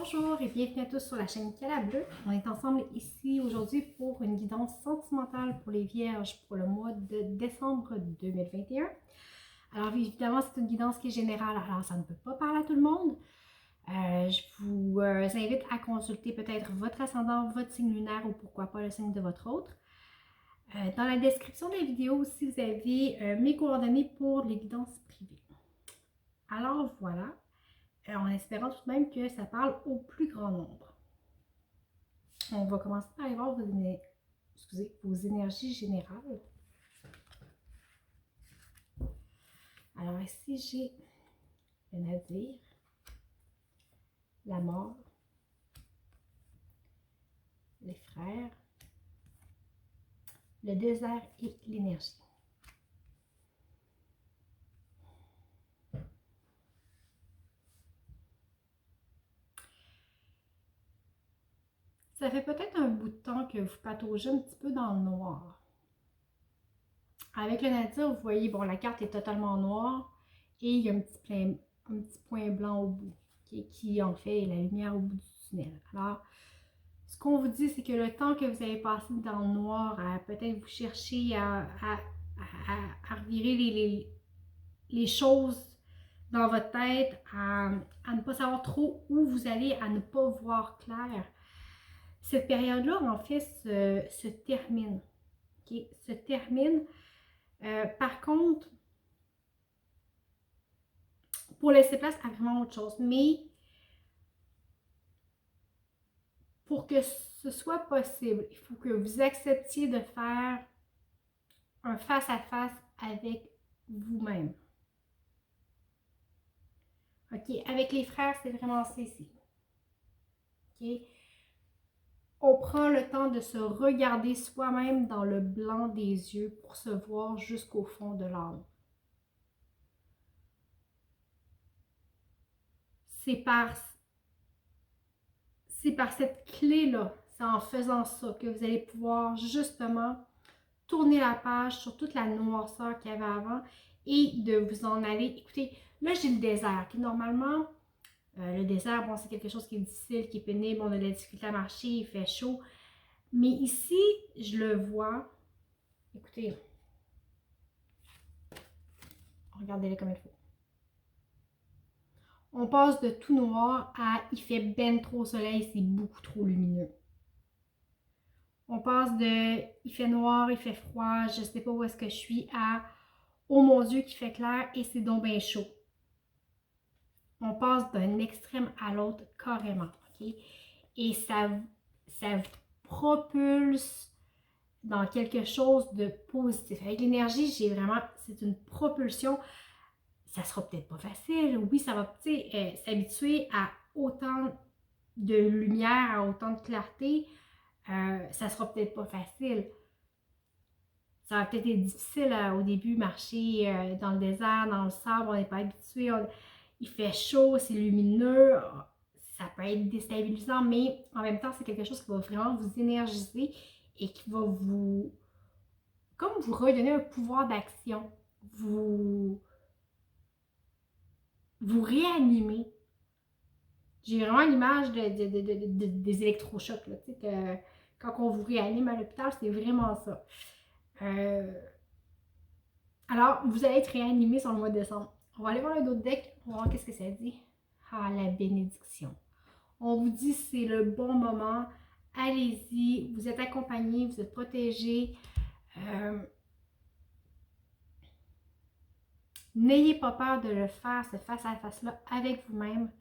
Bonjour et bienvenue à tous sur la chaîne Cala Bleu. On est ensemble ici aujourd'hui pour une guidance sentimentale pour les Vierges pour le mois de décembre 2021. Alors évidemment, c'est une guidance qui est générale, alors ça ne peut pas parler à tout le monde. Je vous invite à consulter peut-être votre ascendant, votre signe lunaire ou pourquoi pas le signe de votre autre. Dans la description de la vidéo aussi, vous avez mes coordonnées pour les guidances privées. Alors voilà. En espérant tout de même que ça parle au plus grand nombre. On va commencer par aller voir vos énergies générales. Alors ici, j'ai le navire, la mort, les frères, le désert et l'énergie. Ça fait peut-être un bout de temps que vous pataugez un petit peu dans le noir. Avec le nature, vous voyez, bon, la carte est totalement noire et il y a un petit point blanc au bout qui en fait la lumière au bout du tunnel. Alors, ce qu'on vous dit, c'est que le temps que vous avez passé dans le noir, peut-être vous cherchez à revirer les choses dans votre tête, à ne pas savoir trop où vous allez, à ne pas voir clair. Cette période-là, en fait, se termine. Okay? Se termine. Par contre, pour laisser place à vraiment autre chose. Mais pour que ce soit possible, il faut que vous acceptiez de faire un face-à-face avec vous-même. OK? Avec les frères, c'est vraiment ceci. OK? On prend le temps de se regarder soi-même dans le blanc des yeux pour se voir jusqu'au fond de l'âme. C'est par cette clé-là, c'est en faisant ça que vous allez pouvoir justement tourner la page sur toute la noirceur qu'il y avait avant et de vous en aller. Écoutez, là j'ai le désert qui normalement, le désert, bon, c'est quelque chose qui est difficile, qui est pénible, on a de la difficulté à marcher, il fait chaud. Mais ici, je le vois. Écoutez, regardez-le comme il faut. On passe de tout noir à il fait ben trop soleil, c'est beaucoup trop lumineux. On passe de il fait noir, il fait froid, je sais pas où est-ce que je suis, à oh mon Dieu, qu'il fait clair et c'est donc bien chaud. On passe d'un extrême à l'autre carrément, ok? Et ça vous propulse dans quelque chose de positif. Avec l'énergie, j'ai vraiment, c'est une propulsion. Ça sera peut-être pas facile. Oui, ça va, tu sais, s'habituer à autant de lumière, à autant de clarté. Ça sera peut-être pas facile. Ça va peut-être être difficile au début, marcher dans le désert, dans le sable, on n'est pas habitué. Il fait chaud, c'est lumineux. Ça peut être déstabilisant, mais en même temps, c'est quelque chose qui va vraiment vous énergiser et qui va vous, comme vous redonner un pouvoir d'action, vous réanimer. J'ai vraiment l'image des électrochocs, là, tu sais, que quand on vous réanime à l'hôpital, c'est vraiment ça. Alors, vous allez être réanimé sur le mois de décembre. On va aller voir un autre deck, on va voir qu'est-ce que ça dit. Ah, la bénédiction. On vous dit c'est le bon moment, allez-y, vous êtes accompagné, vous êtes protégé. N'ayez pas peur de le faire, ce face-à-face-là, avec vous-même.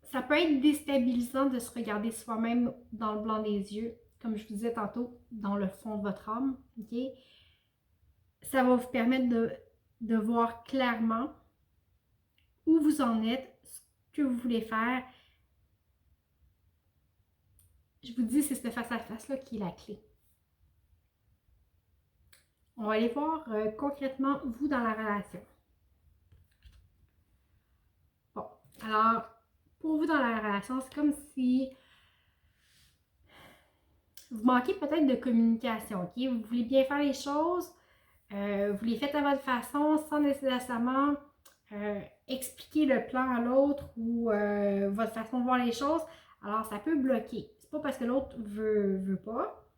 Ça peut être déstabilisant de se regarder soi-même dans le blanc des yeux, comme je vous disais tantôt, dans le fond de votre âme. Okay? Ça va vous permettre de voir clairement où vous en êtes, ce que vous voulez faire. Je vous dis, c'est ce face-à-face-là qui est la clé. On va aller voir concrètement vous dans la relation. Bon, alors, pour vous dans la relation, c'est comme si vous manquez peut-être de communication, ok? Vous voulez bien faire les choses, vous les faites à votre façon, sans nécessairement expliquer le plan à l'autre ou votre façon de voir les choses, alors ça peut bloquer. C'est pas parce que l'autre veut pas,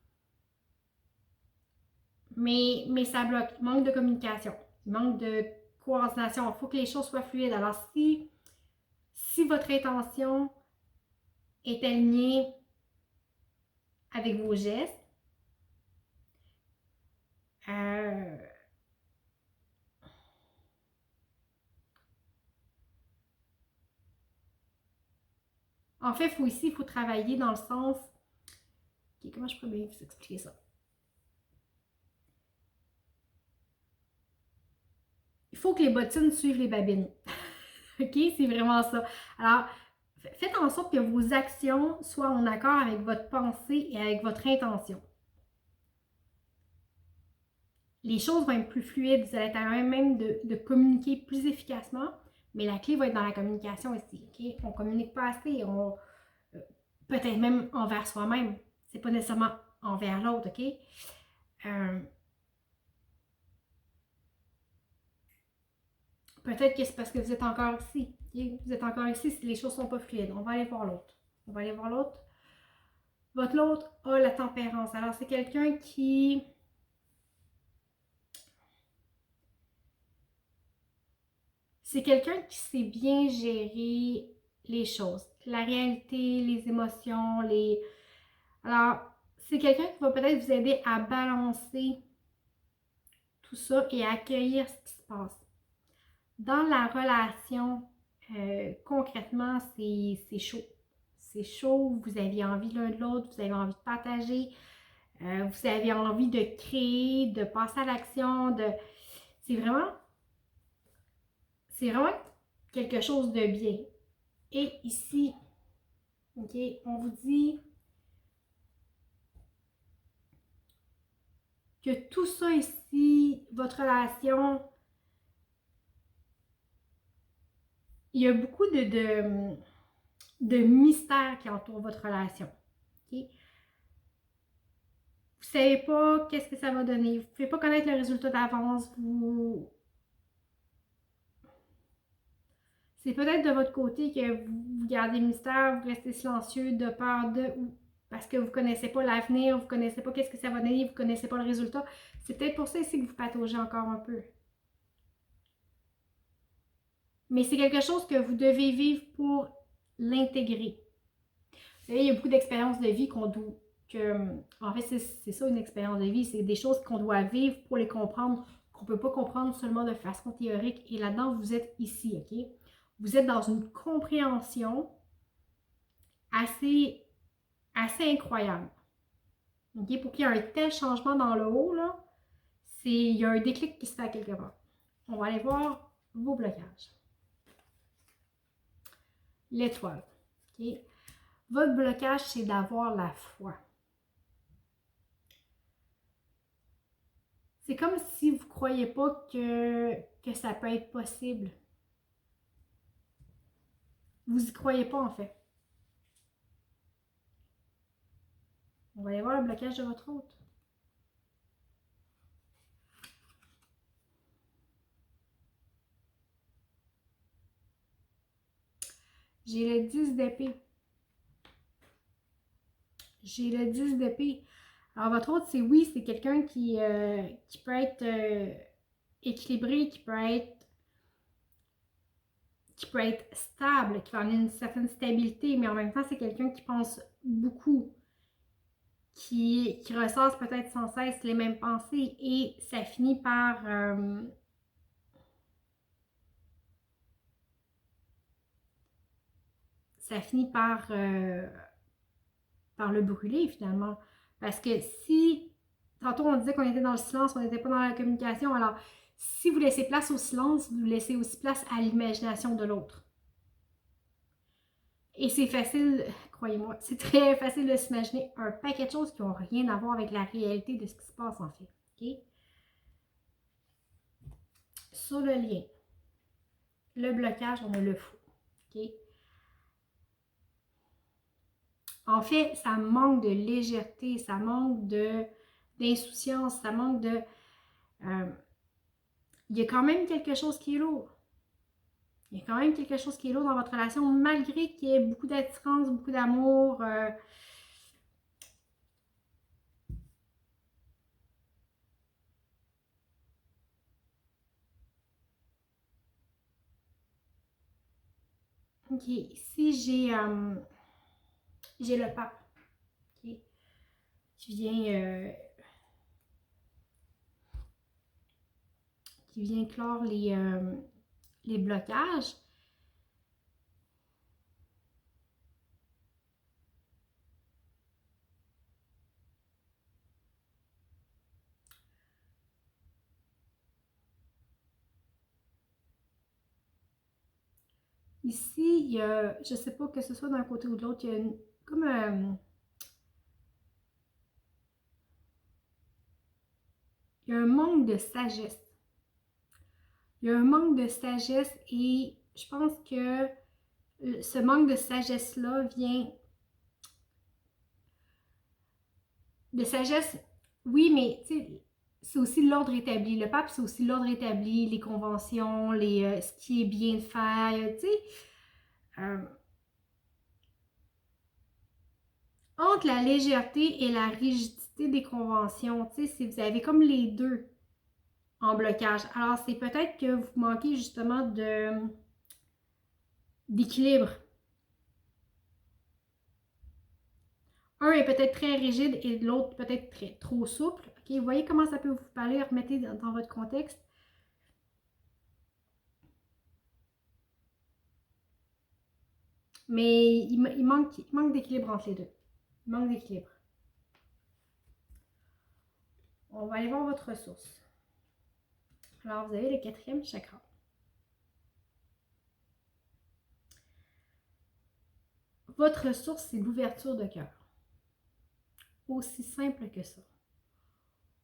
mais ça bloque. Il manque de communication, il manque de coordination. Il faut que les choses soient fluides. Alors si votre intention est alignée avec vos gestes, en fait, il faut travailler dans le sens... Okay, comment je pourrais bien vous expliquer ça? Il faut que les bottines suivent les babines. OK? C'est vraiment ça. Alors, faites en sorte que vos actions soient en accord avec votre pensée et avec votre intention. Les choses vont être plus fluides, vous allez être à même de communiquer plus efficacement, mais la clé va être dans la communication ici. OK? On ne communique pas assez, peut-être même envers soi-même. C'est pas nécessairement envers l'autre, OK? Peut-être que c'est parce que vous êtes encore ici. Okay? Vous êtes encore ici si les choses ne sont pas fluides. On va aller voir l'autre. On va aller voir l'autre. Votre l'autre a la tempérance. Alors, c'est quelqu'un qui... C'est quelqu'un qui sait bien gérer les choses. La réalité, les émotions, Alors, c'est quelqu'un qui va peut-être vous aider à balancer tout ça et à accueillir ce qui se passe. Dans la relation, concrètement, c'est chaud. C'est chaud, vous avez envie l'un de l'autre, vous avez envie de partager, vous avez envie de créer, de passer à l'action, c'est vraiment quelque chose de bien. Et ici, OK, on vous dit que tout ça ici, votre relation, il y a beaucoup de mystères qui entourent votre relation. Okay? Vous ne savez pas qu'est-ce que ça va donner. Vous ne pouvez pas connaître le résultat d'avance. C'est peut-être de votre côté que vous gardez le mystère, vous restez silencieux de peur parce que vous ne connaissez pas l'avenir, vous ne connaissez pas qu'est-ce que ça va donner, vous ne connaissez pas le résultat. C'est peut-être pour ça ici que vous pataugez encore un peu. Mais c'est quelque chose que vous devez vivre pour l'intégrer. Vous savez, il y a beaucoup d'expériences de vie en fait, c'est ça une expérience de vie, c'est des choses qu'on doit vivre pour les comprendre, qu'on ne peut pas comprendre seulement de façon théorique. Et là-dedans, vous êtes ici, OK? Vous êtes dans une compréhension assez incroyable. OK? Pour qu'il y ait un tel changement dans le haut, là, il y a un déclic qui se fait à quelque part. On va aller voir vos blocages. L'étoile. OK? Votre blocage, c'est d'avoir la foi. C'est comme si vous ne croyez pas que ça peut être possible. Vous n'y croyez pas, en fait. On va aller voir le blocage de votre hôte. J'ai le 10 d'épée. J'ai le 10 d'épée. Alors, votre hôte, c'est quelqu'un qui peut être équilibré, qui peut être stable, qui va amener une certaine stabilité, mais en même temps, c'est quelqu'un qui pense beaucoup, qui ressasse peut-être sans cesse les mêmes pensées et ça finit par... par le brûler finalement. Parce que si, tantôt on disait qu'on était dans le silence, on n'était pas dans la communication, alors si vous laissez place au silence, vous laissez aussi place à l'imagination de l'autre. Et c'est facile, croyez-moi, c'est très facile de s'imaginer un paquet de choses qui n'ont rien à voir avec la réalité de ce qui se passe en fait. Okay? Sur le lien, le blocage, on a le fou. Okay? En fait, ça manque de légèreté, ça manque d'insouciance, ça manque de... il y a quand même quelque chose qui est lourd. Il y a quand même quelque chose qui est lourd dans votre relation, malgré qu'il y ait beaucoup d'attirance, beaucoup d'amour. Ok, ici j'ai le pape, ok, qui vient clore les blocages. Ici, il y a, je ne sais pas que ce soit d'un côté ou de l'autre, il y a comme il y a un manque de sagesse. Il y a un manque de sagesse et je pense que ce manque de sagesse-là vient de sagesse, oui, mais c'est aussi l'ordre établi. Le pape, c'est aussi l'ordre établi, les conventions, ce qui est bien de faire, tu sais. Entre la légèreté et la rigidité des conventions, tu sais, si vous avez comme les deux en blocage. Alors, c'est peut-être que vous manquez justement d'équilibre. Un est peut-être très rigide et l'autre peut-être trop souple. Ok, vous voyez comment ça peut vous parler, remettez dans votre contexte. Mais il manque d'équilibre entre les deux. Il manque d'équilibre. On va aller voir votre ressource. Alors, vous avez le 4e chakra. Votre ressource, c'est l'ouverture de cœur. Aussi simple que ça.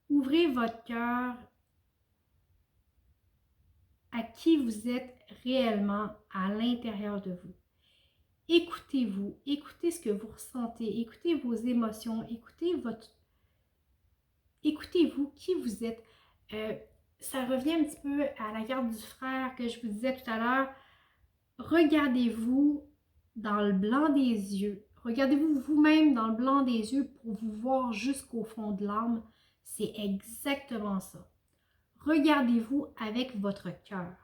Ouvrez votre cœur à qui vous êtes réellement à l'intérieur de vous. Écoutez-vous, écoutez ce que vous ressentez, écoutez vos émotions, écoutez-vous qui vous êtes. Ça revient un petit peu à la carte du frère que je vous disais tout à l'heure. Regardez-vous dans le blanc des yeux. Regardez-vous vous-même dans le blanc des yeux pour vous voir jusqu'au fond de l'âme. C'est exactement ça. Regardez-vous avec votre cœur.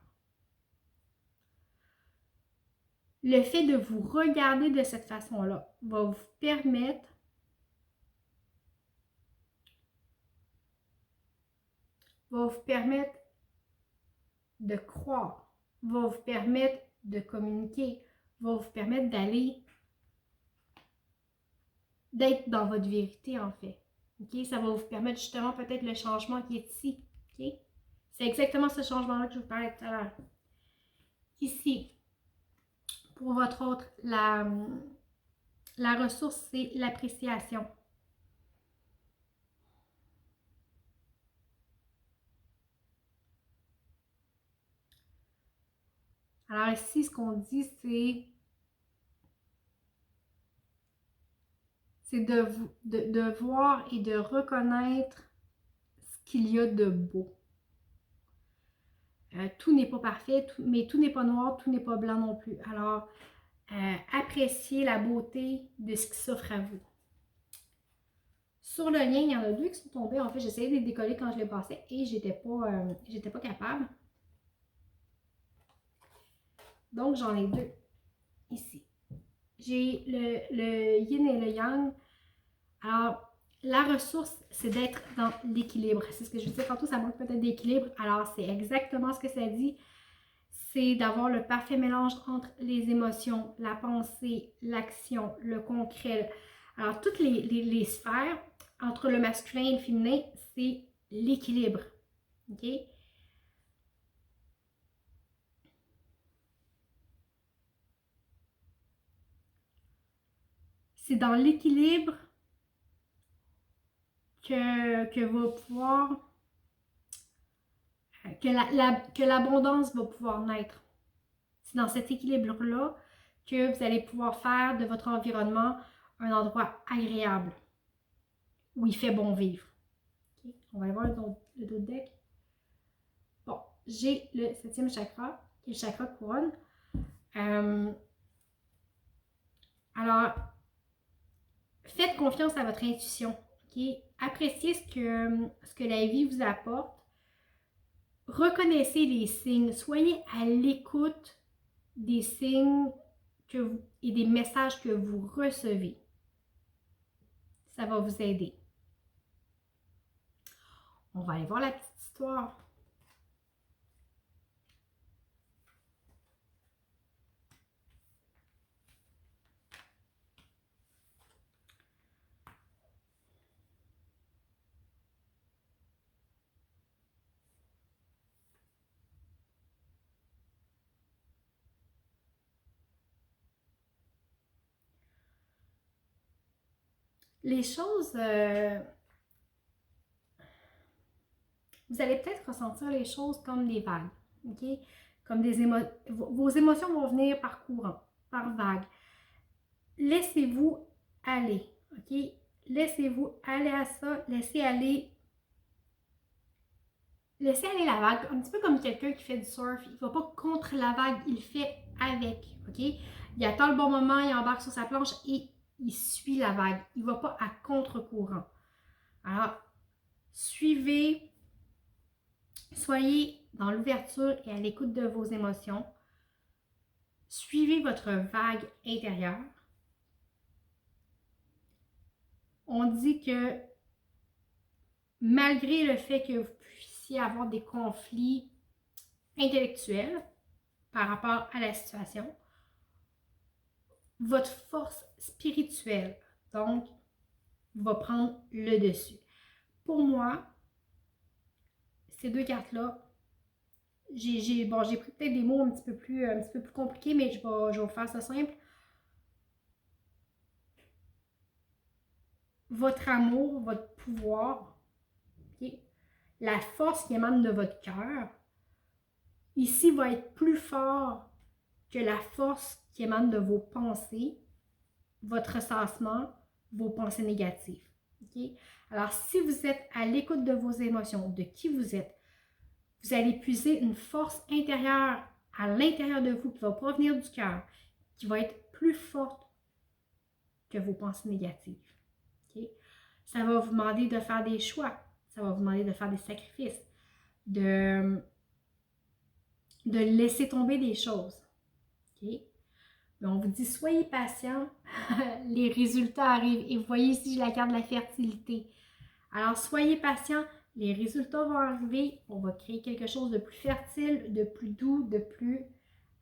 Le fait de vous regarder de cette façon-là va vous permettre de croire, va vous permettre de communiquer, va vous permettre d'être dans votre vérité en fait. Okay? Ça va vous permettre justement peut-être le changement qui est ici. Okay? C'est exactement ce changement-là que je vous parlais tout à l'heure. Ici, pour votre autre, la ressource, c'est l'appréciation. Alors ici, ce qu'on dit, c'est de voir et de reconnaître ce qu'il y a de beau. Tout n'est pas parfait, mais tout n'est pas noir, tout n'est pas blanc non plus. Alors, appréciez la beauté de ce qui s'offre à vous. Sur le lien, il y en a 2 qui sont tombés. En fait, j'essayais de les décoller quand je les passais et j'étais pas capable. Donc, j'en ai 2 ici. J'ai le yin et le yang. Alors, la ressource, c'est d'être dans l'équilibre. C'est ce que je disais tantôt, ça manque peut-être d'équilibre. Alors, c'est exactement ce que ça dit. C'est d'avoir le parfait mélange entre les émotions, la pensée, l'action, le concret. Alors, toutes les sphères entre le masculin et le féminin, c'est l'équilibre. OK? C'est dans l'équilibre que va pouvoir, que l'abondance va pouvoir naître. C'est dans cet équilibre-là que vous allez pouvoir faire de votre environnement un endroit agréable, où il fait bon vivre. Okay? On va aller voir le dos deck. Bon, j'ai le 7e chakra, qui est le chakra couronne. Alors, faites confiance à votre intuition. Okay? Appréciez ce que la vie vous apporte. Reconnaissez les signes. Soyez à l'écoute des signes et des messages que vous recevez. Ça va vous aider. On va aller voir la petite histoire. Les choses, vous allez peut-être ressentir les choses comme des vagues, ok? Comme vos émotions vont venir par courant, par vague. Laissez-vous aller, ok? Laissez-vous aller à ça, laissez aller la vague, un petit peu comme quelqu'un qui fait du surf. Il ne va pas contre la vague, il le fait avec, ok? Il attend le bon moment, il embarque sur sa planche et il suit la vague. Il ne va pas à contre-courant. Alors, suivez, soyez dans l'ouverture et à l'écoute de vos émotions. Suivez votre vague intérieure. On dit que malgré le fait que vous puissiez avoir des conflits intellectuels par rapport à la situation, votre force spirituelle, donc, va prendre le dessus. Pour moi, ces deux cartes-là, j'ai pris peut-être des mots un petit peu plus compliqués, mais je vais vous faire ça simple. Votre amour, votre pouvoir, okay, la force qui émane de votre cœur, ici va être plus fort que la force qui émane de vos pensées, votre ressassement, vos pensées négatives. Okay? Alors, si vous êtes à l'écoute de vos émotions, de qui vous êtes, vous allez puiser une force intérieure à l'intérieur de vous qui va provenir du cœur, qui va être plus forte que vos pensées négatives. Okay? Ça va vous demander de faire des choix, ça va vous demander de faire des sacrifices, de laisser tomber des choses. Okay? Mais on vous dit, soyez patient, les résultats arrivent. Et vous voyez ici, j'ai la carte de la fertilité. Alors, soyez patient, les résultats vont arriver. On va créer quelque chose de plus fertile, de plus doux, de plus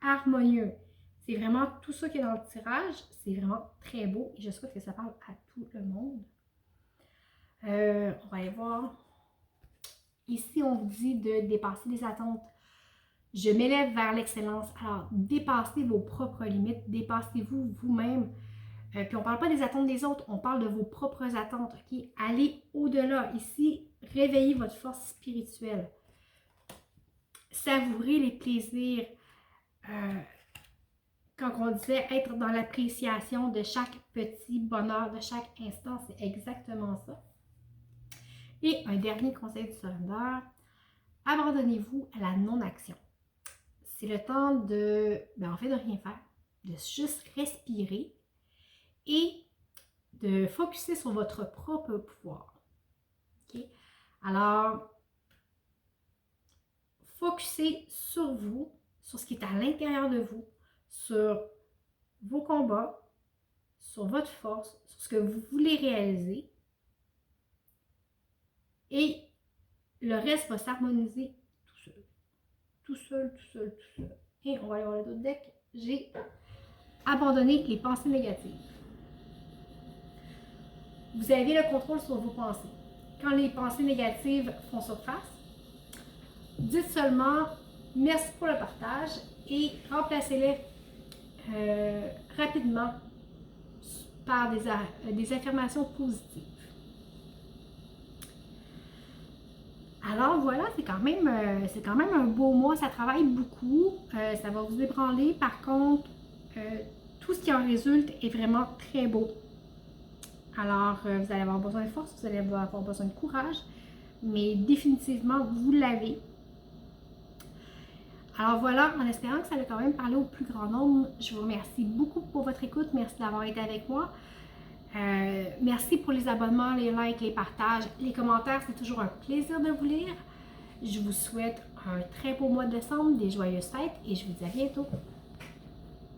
harmonieux. C'est vraiment tout ça qui est dans le tirage. C'est vraiment très beau et je souhaite que ça parle à tout le monde. On va aller voir. Ici, on vous dit de dépasser les attentes. Je m'élève vers l'excellence. Alors, dépassez vos propres limites, dépassez-vous vous-même. Puis on ne parle pas des attentes des autres, on parle de vos propres attentes. Okay? Allez au-delà. Ici, réveillez votre force spirituelle. Savourez les plaisirs. Quand on disait être dans l'appréciation de chaque petit bonheur, de chaque instant, c'est exactement ça. Et un dernier conseil du surrender, abandonnez-vous à la non-action. C'est le temps de rien faire, de juste respirer et de focuser sur votre propre pouvoir. Okay? Alors, focussez sur vous, sur ce qui est à l'intérieur de vous, sur vos combats, sur votre force, sur ce que vous voulez réaliser. Et le reste va s'harmoniser tout seul. Tout seul, tout seul, tout seul. Et on va aller voir le autre deck. J'ai abandonné les pensées négatives. Vous avez le contrôle sur vos pensées. Quand les pensées négatives font surface, dites seulement merci pour le partage et remplacez-les rapidement par des affirmations positives. Alors voilà, c'est quand même un beau mois, ça travaille beaucoup, ça va vous ébranler. Par contre, tout ce qui en résulte est vraiment très beau. Alors, vous allez avoir besoin de force, vous allez avoir besoin de courage, mais définitivement, vous l'avez. Alors voilà, en espérant que ça a quand même parlé au plus grand nombre, je vous remercie beaucoup pour votre écoute. Merci d'avoir été avec moi. Merci pour les abonnements, les likes, les partages, les commentaires. C'est toujours un plaisir de vous lire. Je vous souhaite un très beau mois de décembre, des joyeuses fêtes et je vous dis à bientôt.